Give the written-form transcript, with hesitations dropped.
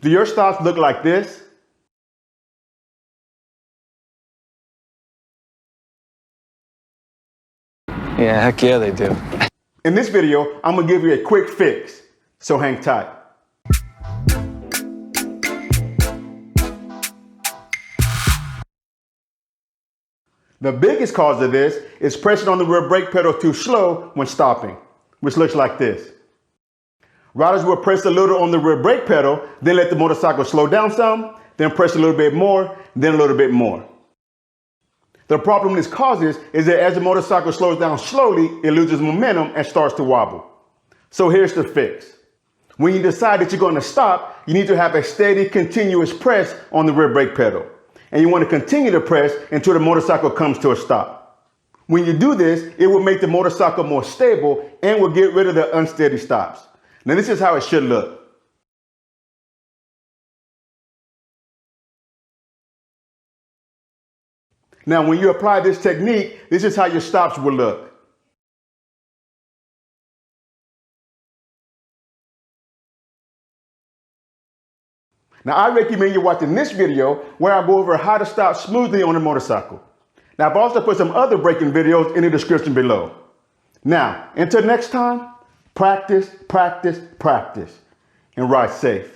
Do your stops look like this? Yeah, heck yeah, they do. In this video, I'm gonna give you a quick fix, so hang tight. The biggest cause of this is pressing on the rear brake pedal too slow when stopping, which looks like this. Riders will press a little on the rear brake pedal, then let the motorcycle slow down some, then press a little bit more, then a little bit more. The problem this causes is that as the motorcycle slows down slowly, it loses momentum and starts to wobble. So here's the fix. When you decide that you're going to stop, you need to have a steady, continuous press on the rear brake pedal. And you want to continue to press until the motorcycle comes to a stop. When you do this, it will make the motorcycle more stable and will get rid of the unsteady stops. Now this is how it should look. Now, when you apply this technique, this is how your stops will look. Now, I recommend you watching this video where I go over how to stop smoothly on a motorcycle. Now, I've also put some other braking videos in the description below. Now, until next time, practice, practice, practice, and ride safe.